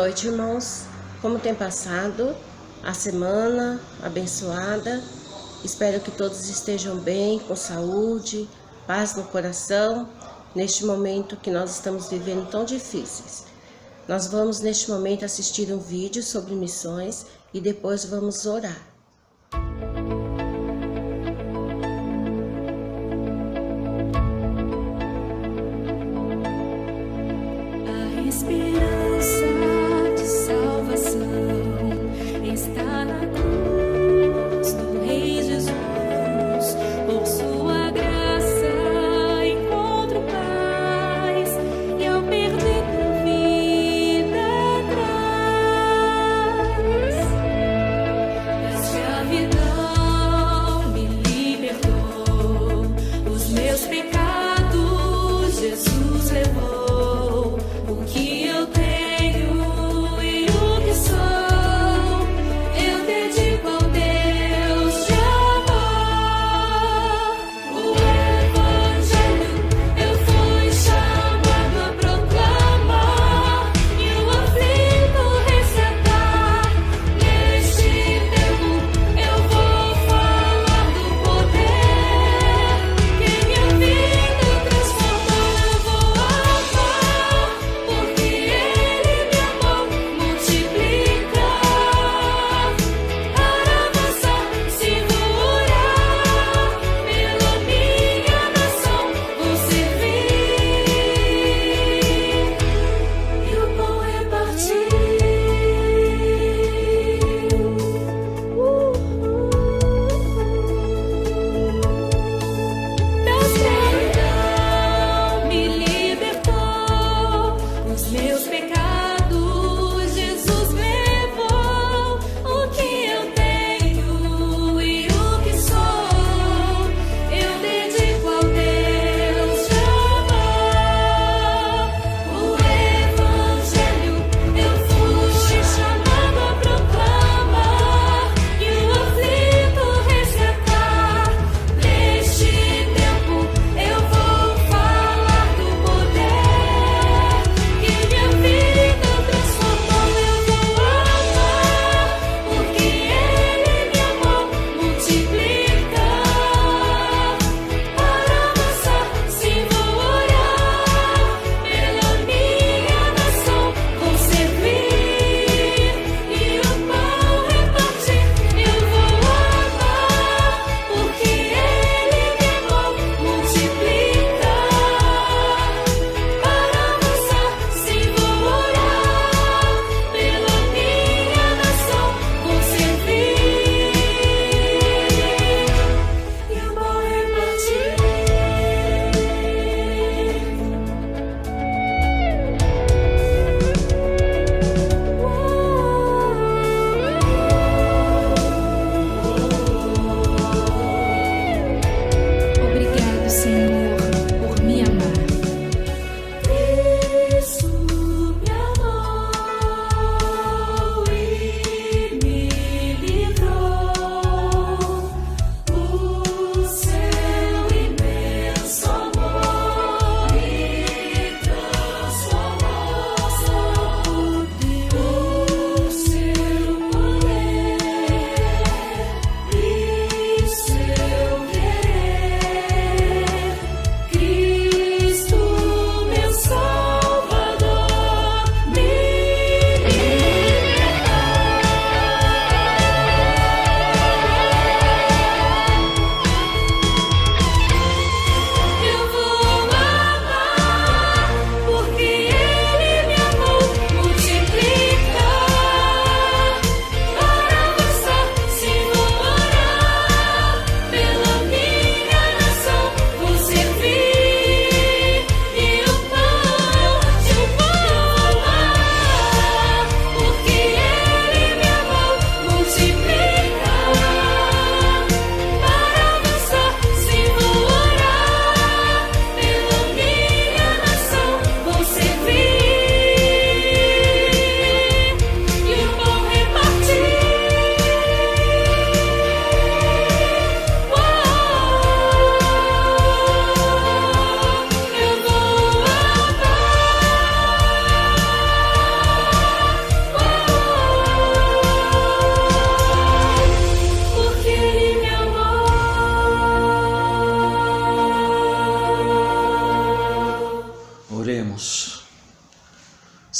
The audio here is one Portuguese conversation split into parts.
noite, irmãos. Como tem passado a semana abençoada? Espero que todos estejam bem, com saúde, paz no coração, neste momento que nós estamos vivendo tão difíceis. Nós vamos neste momento assistir um vídeo sobre missões e depois vamos orar. A esperança de salvação está na cruz do Rei Jesus. Por sua graça encontro paz e ao perder vida atrás.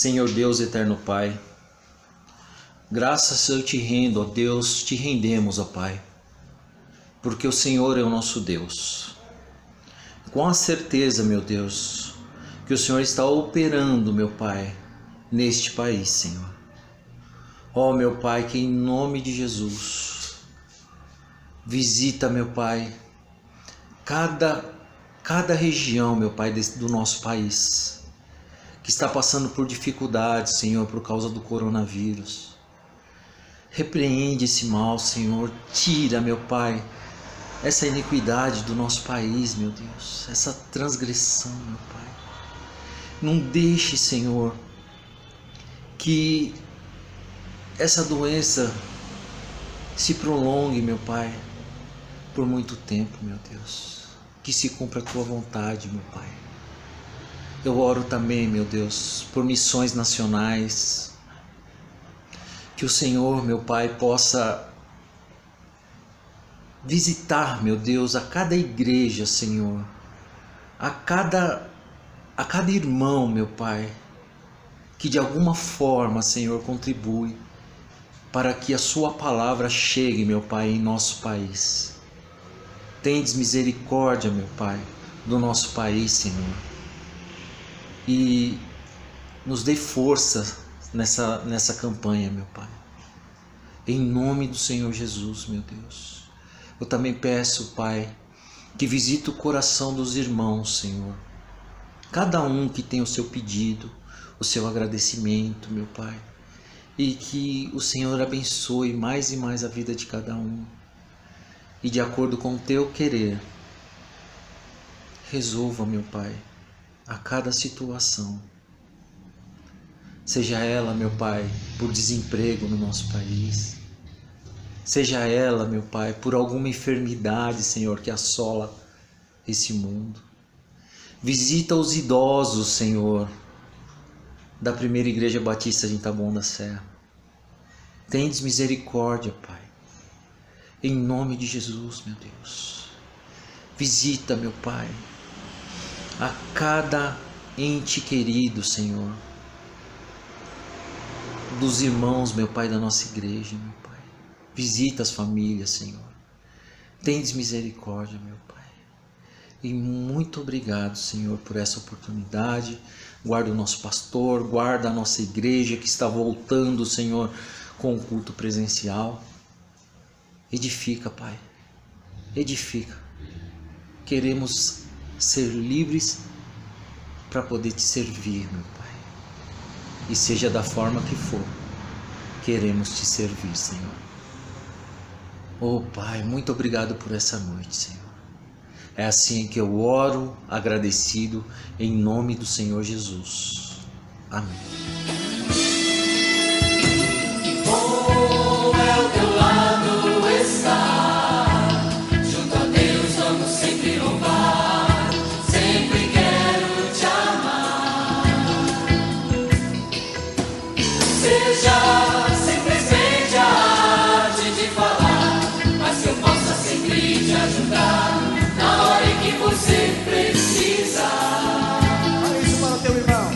Senhor Deus eterno Pai, graças eu te rendo, ó Deus, te rendemos, ó Pai, porque o Senhor é o nosso Deus. Com a certeza, meu Deus, que o Senhor está operando, meu Pai, neste país, Senhor. Ó meu Pai, que em nome de Jesus, visita, meu Pai, cada região, meu Pai, do nosso país, que está passando por dificuldades, Senhor, por causa do coronavírus. Repreende esse mal, Senhor, tira, meu Pai, essa iniquidade do nosso país, meu Deus, essa transgressão, meu Pai. Não deixe, Senhor, que essa doença se prolongue, meu Pai, por muito tempo, meu Deus. Que se cumpra a Tua vontade, meu Pai. Eu oro também, meu Deus, por missões nacionais. Que o Senhor, meu Pai, possa visitar, meu Deus, a cada igreja, Senhor, a cada irmão, meu Pai, que de alguma forma, Senhor, contribui para que a Sua palavra chegue, meu Pai, em nosso país. Tendes misericórdia, meu Pai, do nosso país, Senhor, e nos dê força nessa campanha, meu Pai. Em nome do Senhor Jesus, meu Deus. Eu também peço, Pai, que visite o coração dos irmãos, Senhor. Cada um que tem o seu pedido, o seu agradecimento, meu Pai. E que o Senhor abençoe mais e mais a vida de cada um. E de acordo com o Teu querer, resolva, meu Pai, a cada situação. Seja ela, meu Pai, por desemprego no nosso país. Seja ela, meu Pai, por alguma enfermidade, Senhor, que assola esse mundo. Visita os idosos, Senhor, da primeira Igreja Batista de Itabuna da Serra. Tendes misericórdia, Pai. Em nome de Jesus, meu Deus. Visita, meu Pai, a cada ente querido, Senhor, dos irmãos, meu Pai, da nossa igreja, meu Pai. Visita as famílias, Senhor. Tendes misericórdia, meu Pai. E muito obrigado, Senhor, por essa oportunidade. Guarda o nosso pastor, guarda a nossa igreja que está voltando, Senhor, com o culto presencial. Edifica, Pai. Edifica. Queremos ser livres para poder te servir, meu Pai. E seja da forma que for, queremos te servir, Senhor. Oh, Pai, muito obrigado por essa noite, Senhor. É assim que eu oro, agradecido, em nome do Senhor Jesus. Amém. Ao teu lado está, junto a Deus vamos sempre louvar, sempre quero te amar. Seja simplesmente a arte de falar, mas que eu possa sempre te ajudar na hora em que você precisar. Fala isso para o teu irmão.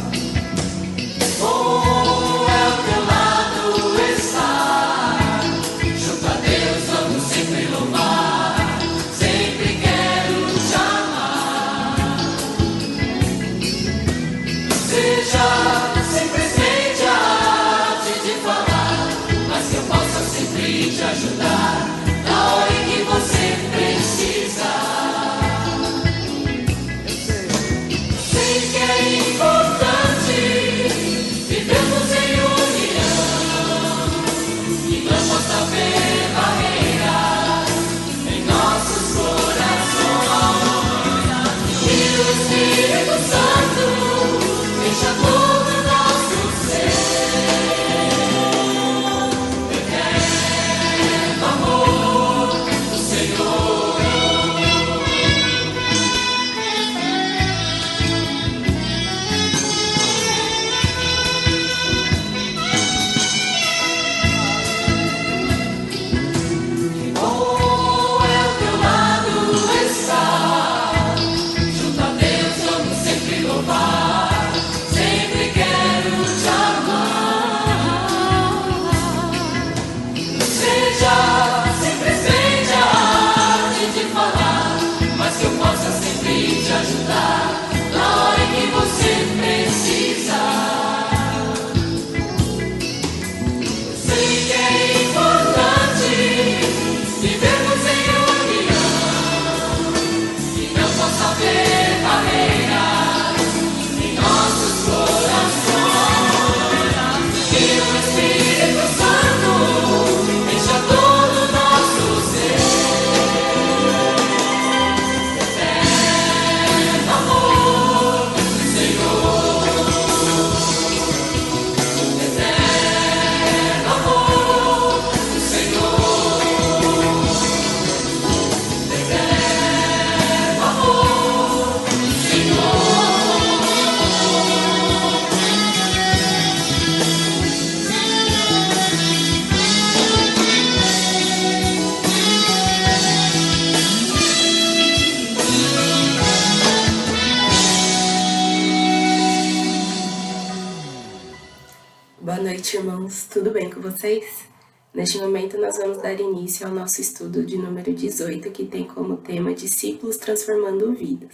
noite, irmãos. Tudo bem com vocês? Neste momento, nós vamos dar início ao nosso estudo de número 18, que tem como tema Discípulos Transformando Vidas.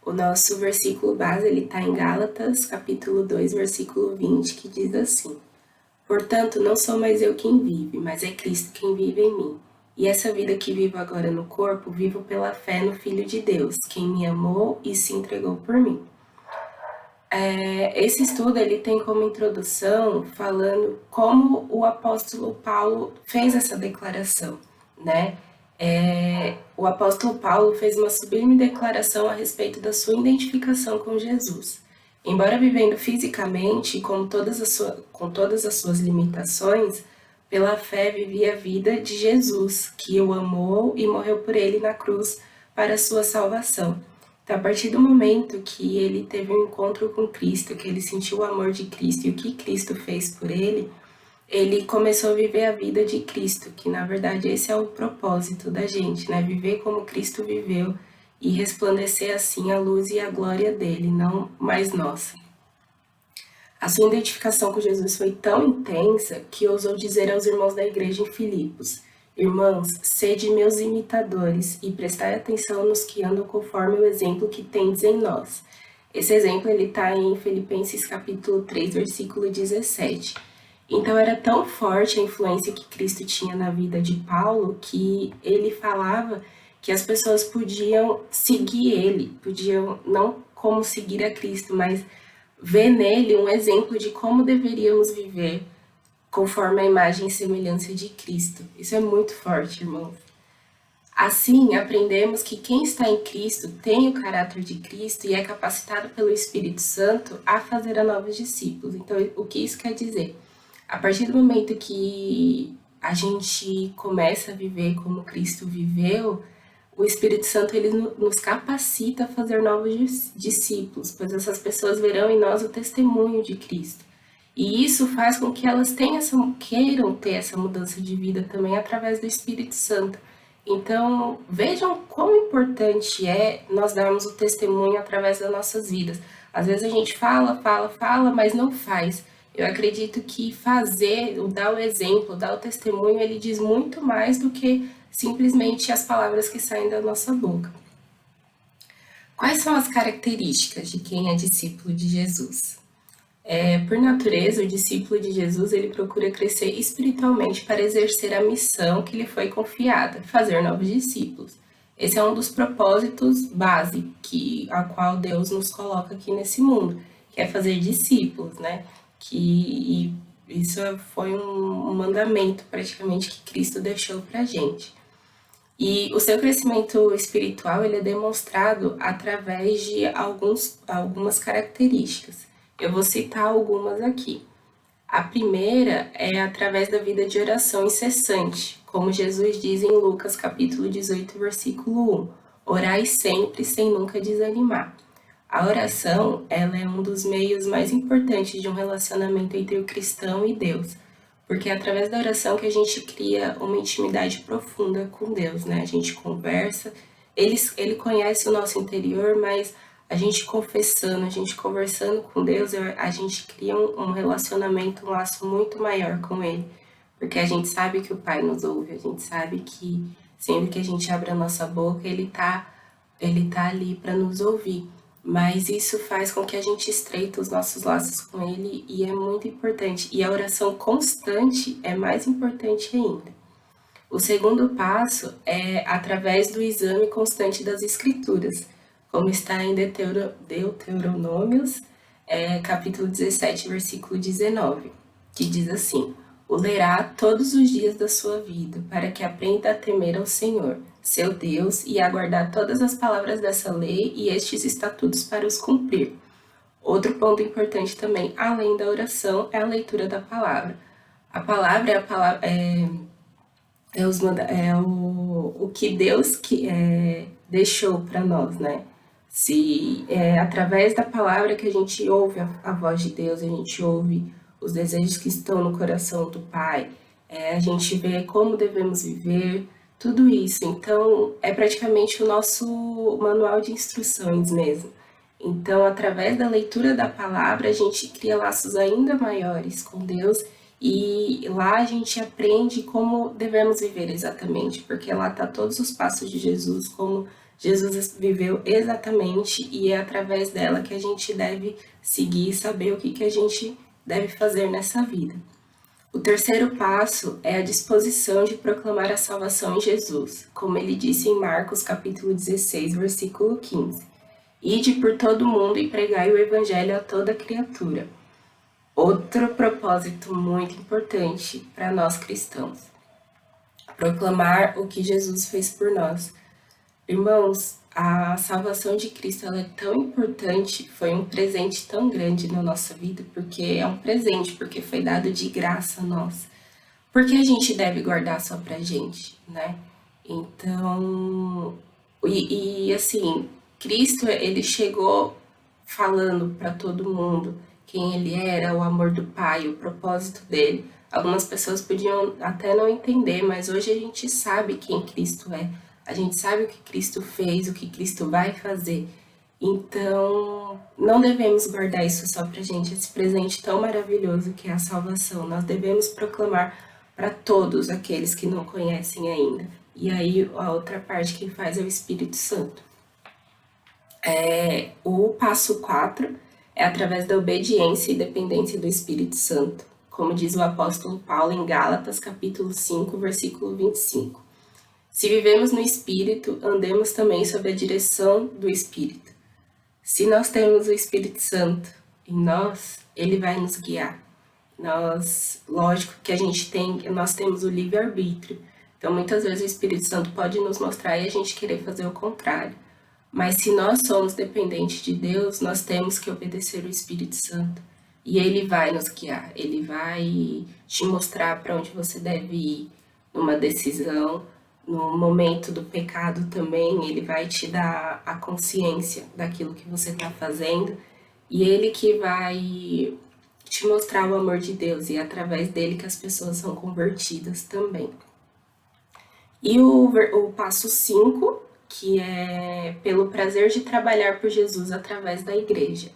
O nosso versículo base está em Gálatas, capítulo 2, versículo 20, que diz assim: Portanto, não sou mais eu quem vive, mas é Cristo quem vive em mim. E essa vida que vivo agora no corpo, vivo pela fé no Filho de Deus, quem me amou e se entregou por mim. Esse estudo ele tem como introdução falando como o apóstolo Paulo fez essa declaração, né? O apóstolo Paulo fez uma sublime declaração a respeito da sua identificação com Jesus. Embora vivendo fisicamente, com todas as suas limitações, pela fé vivia a vida de Jesus, que o amou e morreu por ele na cruz para a sua salvação. Então, a partir do momento que ele teve um encontro com Cristo, que ele sentiu o amor de Cristo e o que Cristo fez por ele começou a viver a vida de Cristo, que na verdade esse é o propósito da gente, né? Viver como Cristo viveu e resplandecer assim a luz e a glória dele, não mais nossa. A sua identificação com Jesus foi tão intensa que ousou dizer aos irmãos da igreja em Filipos: Irmãos, sede meus imitadores e prestai atenção nos que andam conforme o exemplo que tendes em nós. Esse exemplo está em Filipenses capítulo 3, versículo 17. Então era tão forte a influência que Cristo tinha na vida de Paulo que ele falava que as pessoas podiam seguir ele, podiam não como seguir a Cristo, mas ver nele um exemplo de como deveríamos viver conforme a imagem e semelhança de Cristo. Isso é muito forte, irmãos. Assim, aprendemos que quem está em Cristo tem o caráter de Cristo e é capacitado pelo Espírito Santo a fazer a novos discípulos. Então, o que isso quer dizer? A partir do momento que a gente começa a viver como Cristo viveu, o Espírito Santo ele nos capacita a fazer novos discípulos, pois essas pessoas verão em nós o testemunho de Cristo. E isso faz com que elas queiram ter essa mudança de vida também através do Espírito Santo. Então, vejam quão importante é nós darmos o testemunho através das nossas vidas. Às vezes a gente fala, mas não faz. Eu acredito que fazer, dar o exemplo, dar o testemunho, ele diz muito mais do que simplesmente as palavras que saem da nossa boca. Quais são as características de quem é discípulo de Jesus? Por natureza, o discípulo de Jesus ele procura crescer espiritualmente para exercer a missão que lhe foi confiada, fazer novos discípulos. Esse é um dos propósitos base a qual Deus nos coloca aqui nesse mundo, que é fazer discípulos, né? E isso foi um mandamento praticamente que Cristo deixou para a gente. E o seu crescimento espiritual ele é demonstrado através de algumas características. Eu vou citar algumas aqui. A primeira é através da vida de oração incessante, como Jesus diz em Lucas capítulo 18, versículo 1. Orai sempre, sem nunca desanimar. A oração ela é um dos meios mais importantes de um relacionamento entre o cristão e Deus, porque é através da oração que a gente cria uma intimidade profunda com Deus, né? A gente conversa, ele conhece o nosso interior, mas a gente confessando, a gente conversando com Deus, a gente cria um relacionamento, um laço muito maior com Ele. Porque a gente sabe que o Pai nos ouve, a gente sabe que sempre que a gente abre a nossa boca, Ele tá ali para nos ouvir. Mas isso faz com que a gente estreite os nossos laços com Ele e é muito importante. E a oração constante é mais importante ainda. O segundo passo é através do exame constante das Escrituras, como está em Deuteronômios, capítulo 17, versículo 19, que diz assim: O lerá todos os dias da sua vida, para que aprenda a temer ao Senhor, seu Deus, e a guardar todas as palavras dessa lei e estes estatutos para os cumprir. Outro ponto importante também, além da oração, é a leitura da palavra. A palavra o que Deus deixou para nós, né? Se é através da palavra que a gente ouve a voz de Deus, a gente ouve os desejos que estão no coração do Pai, a gente vê como devemos viver, tudo isso. Então, é praticamente o nosso manual de instruções mesmo. Então, através da leitura da palavra, a gente cria laços ainda maiores com Deus e lá a gente aprende como devemos viver exatamente, porque lá está todos os passos de Jesus, como Jesus viveu exatamente, e é através dela que a gente deve seguir e saber o que a gente deve fazer nessa vida. O terceiro passo é a disposição de proclamar a salvação em Jesus, como ele disse em Marcos capítulo 16, versículo 15. Ide por todo mundo e pregai o evangelho a toda criatura. Outro propósito muito importante para nós cristãos. Proclamar o que Jesus fez por nós. Irmãos, a salvação de Cristo ela é tão importante, foi um presente tão grande na nossa vida, porque é um presente, porque foi dado de graça a nós. Por que a gente deve guardar só pra gente, né? Então, assim, Cristo, ele chegou falando para todo mundo quem ele era, o amor do Pai, o propósito dele. Algumas pessoas podiam até não entender, mas hoje a gente sabe quem Cristo é. A gente sabe o que Cristo fez, o que Cristo vai fazer. Então, não devemos guardar isso só pra gente, esse presente tão maravilhoso que é a salvação. Nós devemos proclamar para todos aqueles que não conhecem ainda. E aí, a outra parte que faz é o Espírito Santo. O passo 4 é através da obediência e dependência do Espírito Santo, como diz o apóstolo Paulo em Gálatas, capítulo 5, versículo 25. Se vivemos no Espírito, andemos também sob a direção do Espírito. Se nós temos o Espírito Santo em nós, ele vai nos guiar. Lógico que nós temos o livre-arbítrio. Então, muitas vezes o Espírito Santo pode nos mostrar e a gente querer fazer o contrário. Mas se nós somos dependentes de Deus, nós temos que obedecer o Espírito Santo. E ele vai nos guiar, ele vai te mostrar para onde você deve ir numa decisão. No momento do pecado também, ele vai te dar a consciência daquilo que você está fazendo. E ele que vai te mostrar o amor de Deus. E é através dele que as pessoas são convertidas também. E o passo 5, que é pelo prazer de trabalhar por Jesus através da igreja.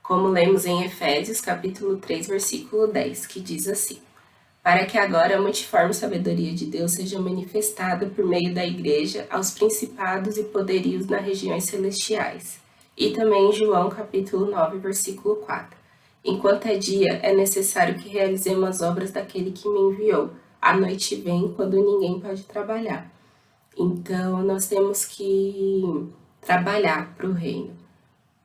Como lemos em Efésios, capítulo 3, versículo 10, que diz assim: para que agora a multiforme sabedoria de Deus seja manifestada por meio da igreja aos principados e poderios nas regiões celestiais. E também em João, capítulo 9, versículo 4. Enquanto é dia, é necessário que realizemos as obras daquele que me enviou. A noite vem quando ninguém pode trabalhar. Então, nós temos que trabalhar para o reino.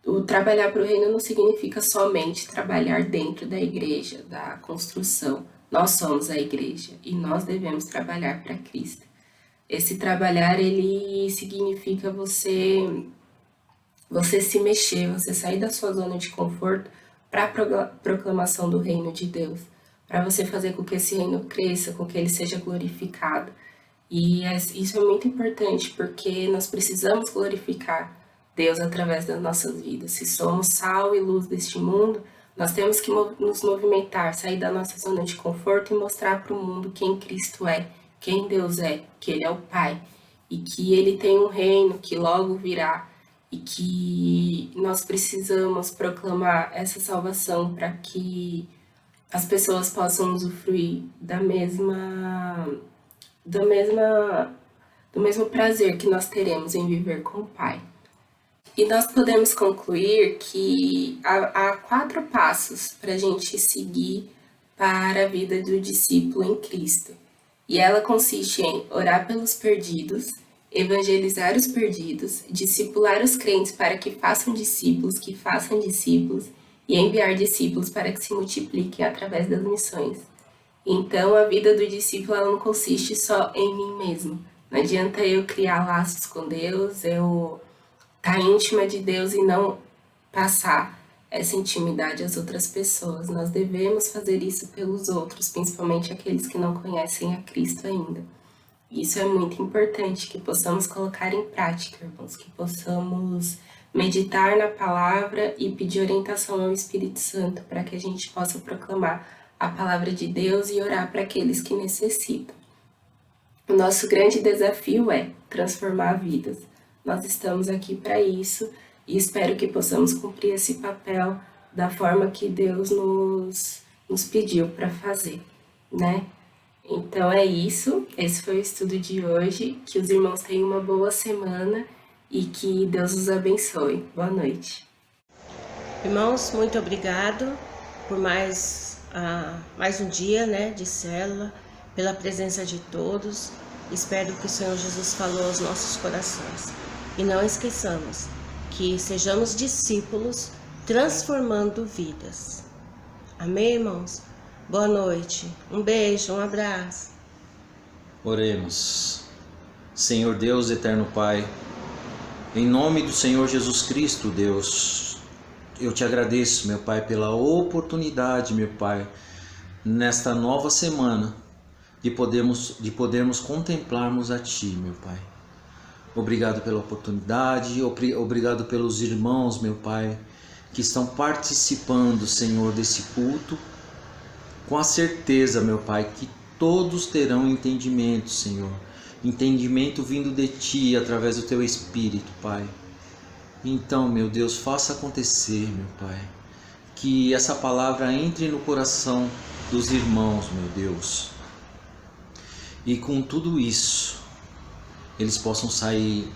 O trabalhar para o reino não significa somente trabalhar dentro da igreja, da construção. Nós somos a igreja e nós devemos trabalhar para Cristo. Esse trabalhar, ele significa você se mexer, você sair da sua zona de conforto para a proclamação do reino de Deus, para você fazer com que esse reino cresça, com que ele seja glorificado. E isso é muito importante, porque nós precisamos glorificar Deus através das nossas vidas. Se somos sal e luz deste mundo, nós temos que nos movimentar, sair da nossa zona de conforto e mostrar para o mundo quem Cristo é, quem Deus é, que Ele é o Pai, e que Ele tem um reino que logo virá, e que nós precisamos proclamar essa salvação para que as pessoas possam usufruir do mesmo prazer que nós teremos em viver com o Pai. E nós podemos concluir que há 4 passos para a gente seguir para a vida do discípulo em Cristo. E ela consiste em orar pelos perdidos, evangelizar os perdidos, discipular os crentes para que façam discípulos, e enviar discípulos para que se multipliquem através das missões. Então, a vida do discípulo ela não consiste só em mim mesmo. Não adianta eu criar laços com Deus, eu estar íntima de Deus e não passar essa intimidade às outras pessoas. Nós devemos fazer isso pelos outros, principalmente aqueles que não conhecem a Cristo ainda. Isso é muito importante, que possamos colocar em prática, irmãos, que possamos meditar na palavra e pedir orientação ao Espírito Santo para que a gente possa proclamar a palavra de Deus e orar para aqueles que necessitam. O nosso grande desafio é transformar vidas. Nós estamos aqui para isso e espero que possamos cumprir esse papel da forma que Deus nos pediu para fazer, né? Então é isso, esse foi o estudo de hoje, que os irmãos tenham uma boa semana e que Deus os abençoe. Boa noite. Irmãos, muito obrigado por mais um dia, né, de célula, pela presença de todos. Espero que o Senhor Jesus falou aos nossos corações. E não esqueçamos que sejamos discípulos transformando vidas. Amém, irmãos? Boa noite, um beijo, um abraço. Oremos. Senhor Deus, eterno Pai, em nome do Senhor Jesus Cristo, Deus, eu te agradeço, meu Pai, pela oportunidade, meu Pai, nesta nova semana, de podermos contemplarmos a Ti, meu Pai. Obrigado pela oportunidade, obrigado pelos irmãos, meu Pai, que estão participando, Senhor, desse culto, com a certeza, meu Pai, que todos terão entendimento, Senhor, entendimento vindo de Ti, através do Teu Espírito, Pai. Então, meu Deus, faça acontecer, meu Pai, que essa palavra entre no coração dos irmãos, meu Deus, e com tudo isso, eles possam sair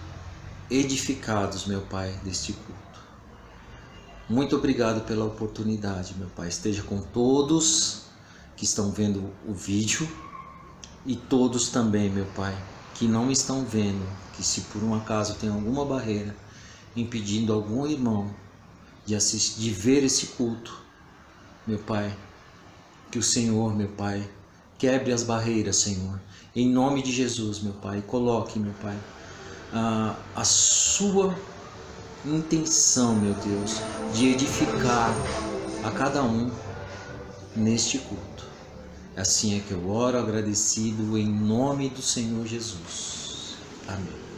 edificados, meu Pai, deste culto. Muito obrigado pela oportunidade, meu Pai. Esteja com todos que estão vendo o vídeo e todos também, meu Pai, que não estão vendo, que se por um acaso tem alguma barreira impedindo algum irmão de ver esse culto, meu Pai, que o Senhor, meu Pai, quebre as barreiras, Senhor, em nome de Jesus, meu Pai, coloque, meu Pai, a sua intenção, meu Deus, de edificar a cada um neste culto. Assim é que eu oro agradecido em nome do Senhor Jesus. Amém.